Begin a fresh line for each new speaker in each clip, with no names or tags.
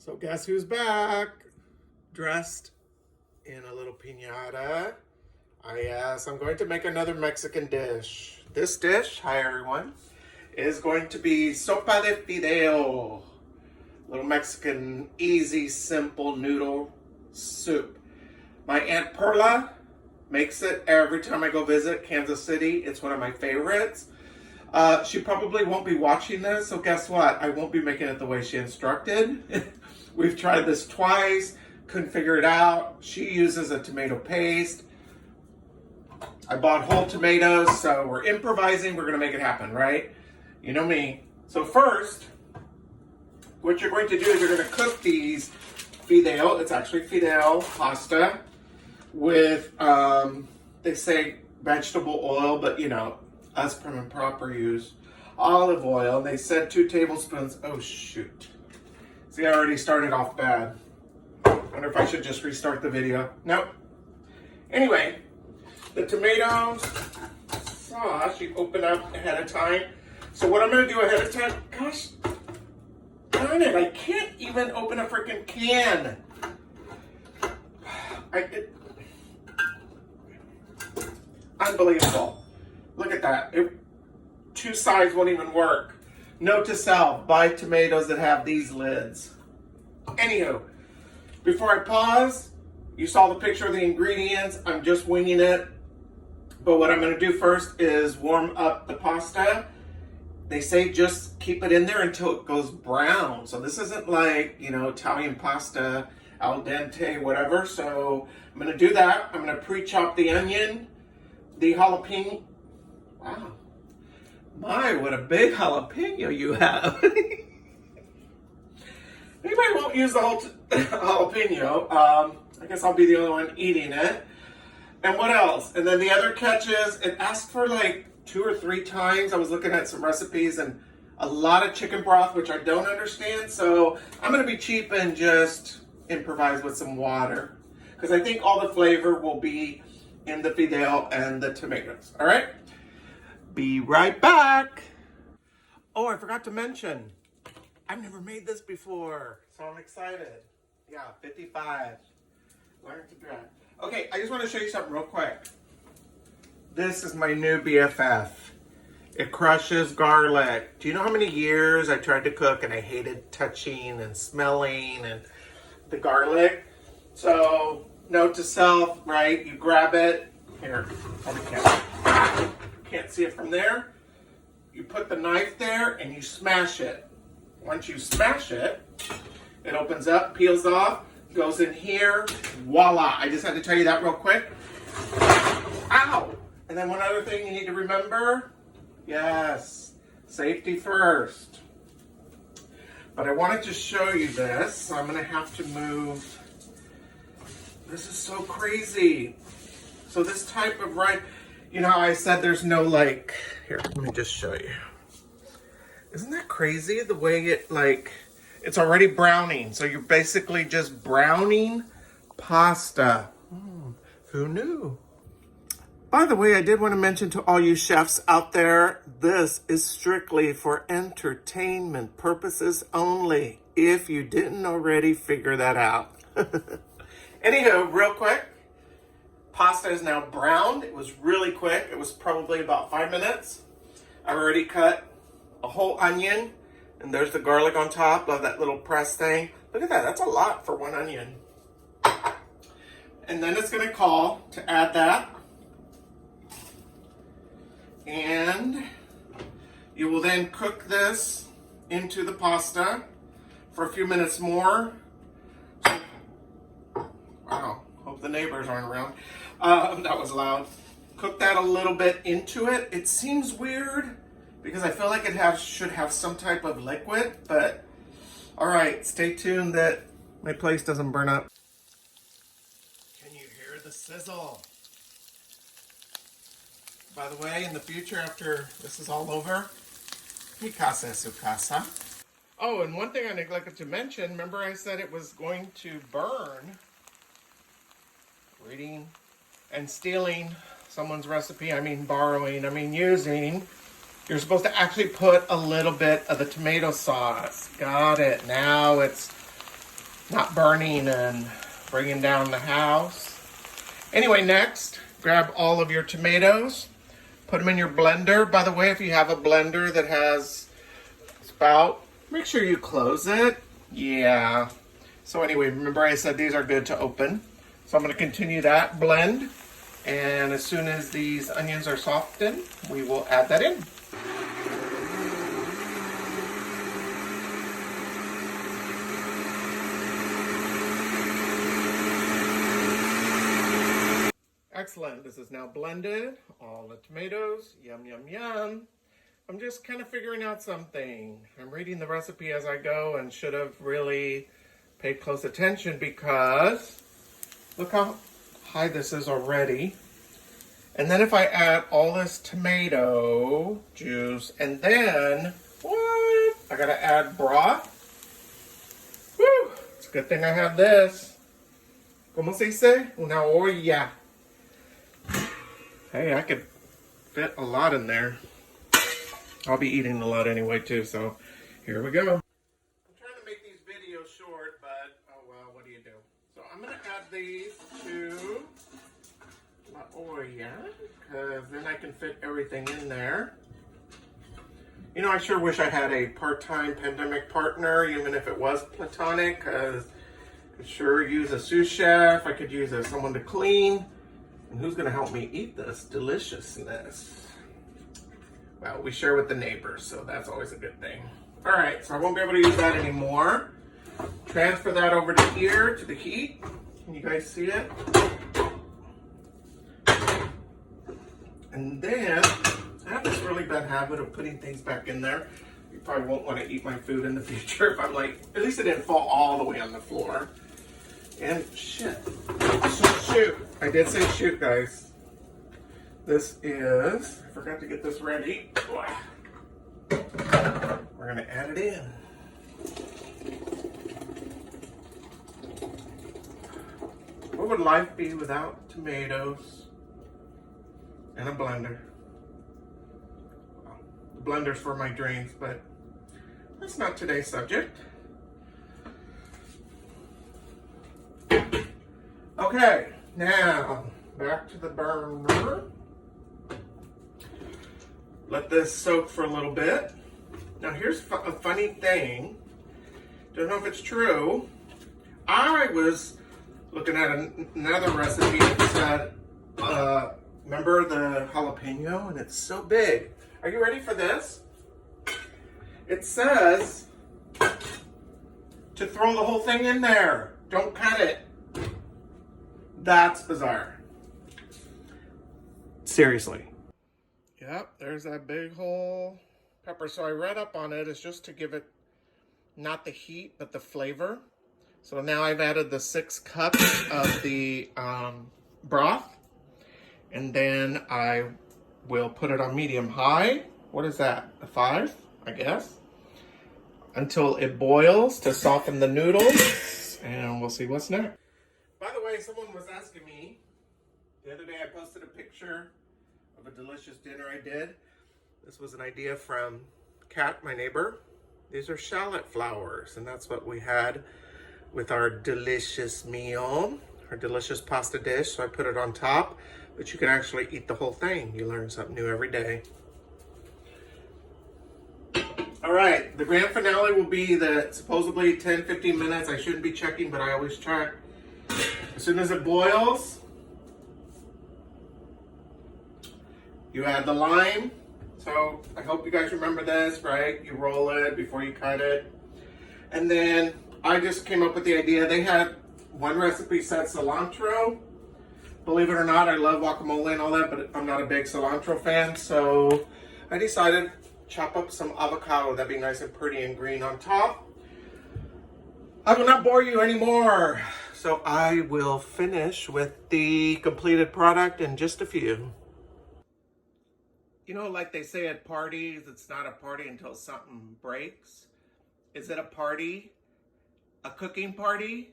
So guess who's back? Dressed in a little piñata. Yes, I'm going to make another Mexican dish. This dish, hi everyone, is going to be Sopa de Fideo. Little Mexican, easy, simple noodle soup. My Aunt Perla makes it every time I go visit Kansas City. It's one of my favorites. She probably won't be watching this, so guess what? I won't be making it the way she instructed. We've tried this twice, couldn't figure it out. She uses a tomato paste. I bought whole tomatoes, so we're improvising. We're gonna make it happen, right? You know me. So first, what you're going to do is you're gonna cook these Fideo, it's actually Fideo pasta with, they say vegetable oil, but you know, us prim and proper use olive oil. And they said 2 tablespoons. Oh shoot. See, I already started off bad. Wonder if I should just restart the video. Nope. Anyway, the tomato sauce you open up ahead of time. So what I'm gonna do ahead of time, gosh darn it, I can't even open a freaking can. Unbelievable. Look at that. 2 sides won't even work. Note to self, buy tomatoes that have these lids. Anywho, before I pause, you saw the picture of the ingredients. I'm just winging it. But what I'm going to do first is warm up the pasta. They say just keep it in there until it goes brown. So this isn't like, you know, Italian pasta, al dente, whatever. So I'm going to do that. I'm going to pre-chop the onion, the jalapeno. Wow. My, what a big jalapeno you have. Maybe I won't use the whole jalapeno. I guess I'll be the only one eating it. And what else? And then the other catch is, it asked for like 2 or 3 times. I was looking at some recipes and a lot of chicken broth, which I don't understand. So I'm going to be cheap and just improvise with some water. Because I think all the flavor will be in the Fideo and the tomatoes. All right? Be right back. Oh, I forgot to mention, I've never made this before, so I'm excited. Yeah, 55. Learn to drive. Okay, I just want to show you something real quick. This is my new BFF. It crushes garlic. Do you know how many years I tried to cook and I hated touching and smelling and the garlic? So, note to self, right? You grab it. Here, probably can't see it from there. You put the knife there and you smash it. Once you smash it, it opens up, peels off, goes in here, voila. I just had to tell you that real quick. Ow! And then one other thing you need to remember, yes, safety first. But I wanted to show you this, so I'm gonna have to move. This is so crazy. So this type of rice, you know how I said there's no like, here, let me just show you. Isn't that crazy the way it like, it's already browning. So you're basically just browning pasta. Who knew? By the way, I did want to mention to all you chefs out there, this is strictly for entertainment purposes only. If you didn't already figure that out. Anywho, real quick. Pasta is now browned. It was really quick. It was probably about 5 minutes. I've already cut a whole onion. And there's the garlic on top. Love that little press thing. Look at that. That's a lot for 1 onion. And then it's going to call to add that. And you will then cook this into the pasta for a few minutes more. Wow. Hope the neighbors aren't around. That was loud. Cook that a little bit into it. It seems weird because I feel like it should have some type of liquid, but all right, stay tuned that my place doesn't burn up. Can you hear the sizzle? By the way, in the future, after this is all over, mi casa es su casa. Oh, and one thing I neglected to mention, remember I said it was going to burn. Reading and stealing someone's recipe, I mean borrowing, I mean using. You're supposed to actually put a little bit of the tomato sauce. Got it. Now it's not burning and bringing down the house. Anyway, next, grab all of your tomatoes, put them in your blender. By the way, if you have a blender that has spout, make sure you close it. Yeah. So anyway, remember I said these are good to open. So I'm going to continue that blend. And as soon as these onions are softened, we will add that in. Excellent. This is now blended. All the tomatoes. Yum, yum, yum. I'm just kind of figuring out something. I'm reading the recipe as I go and should have really paid close attention because look how high this is already. And then if I add all this tomato juice and then, what? I gotta add broth. Woo! It's a good thing I have this. ¿Cómo se dice? Una olla. Hey, I could fit a lot in there. I'll be eating a lot anyway too, so here we go. I'm trying to make these videos short, but oh well, what do you do? So I'm gonna add these to La Olla, because then I can fit everything in there. You know, I sure wish I had a part-time pandemic partner, even if it was platonic, because I could sure use a sous chef, I could use someone to clean. And who's gonna help me eat this deliciousness? Well, we share with the neighbors, so that's always a good thing. All right, so I won't be able to use that anymore. Transfer that over to here, to the heat. Can you guys see it? And then, I have this really bad habit of putting things back in there. You probably won't want to eat my food in the future if I'm like, at least it didn't fall all the way on the floor. And shit, so shoot. I did say shoot, guys. This is, I forgot to get this ready. We're gonna add it in. What would life be without tomatoes and a blender? Well, the blender's for my dreams, but that's not today's subject. Okay, now back to the burner. Let this soak for a little bit. Now here's a funny thing. Don't know if it's true. I was looking at another recipe that said, remember the jalapeno? And it's so big. Are you ready for this? It says to throw the whole thing in there. Don't cut it. That's bizarre. Seriously. Yep, there's that big whole pepper. So I read up on it. It's just to give it not the heat, but the flavor. So now I've added the 6 cups of the broth. And then I will put it on medium high. What is that? A 5, I guess. Until it boils to soften the noodles. And we'll see what's next. By the way, someone was asking me, the other day I posted a picture of a delicious dinner I did. This was an idea from Kat, my neighbor. These are shallot flowers, and that's what we had with our delicious meal, our delicious pasta dish. So I put it on top, but you can actually eat the whole thing. You learn something new every day. All right, the grand finale will be the supposedly 10-15 minutes. I shouldn't be checking, but I always check. As soon as it boils, you add the lime. So I hope you guys remember this, right? You roll it before you cut it. And then I just came up with the idea. They had one recipe said cilantro. Believe it or not, I love guacamole and all that, but I'm not a big cilantro fan. So I decided chop up some avocado. That'd be nice and pretty and green on top. I will not bore you anymore. So I will finish with the completed product in just a few. You know, like they say at parties, it's not a party until something breaks. Is it a party? A cooking party?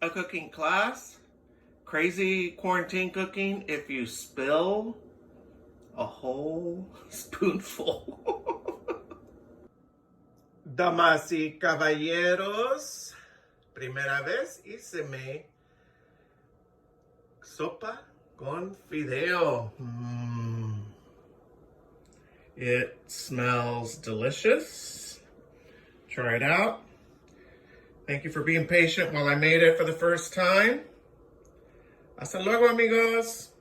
A cooking class? Crazy quarantine cooking if you spill a whole spoonful. Damas y caballeros, primera vez hice mi sopa con fideo. It smells delicious. Try it out. Thank you for being patient while I made it for the first time. Hasta luego, amigos.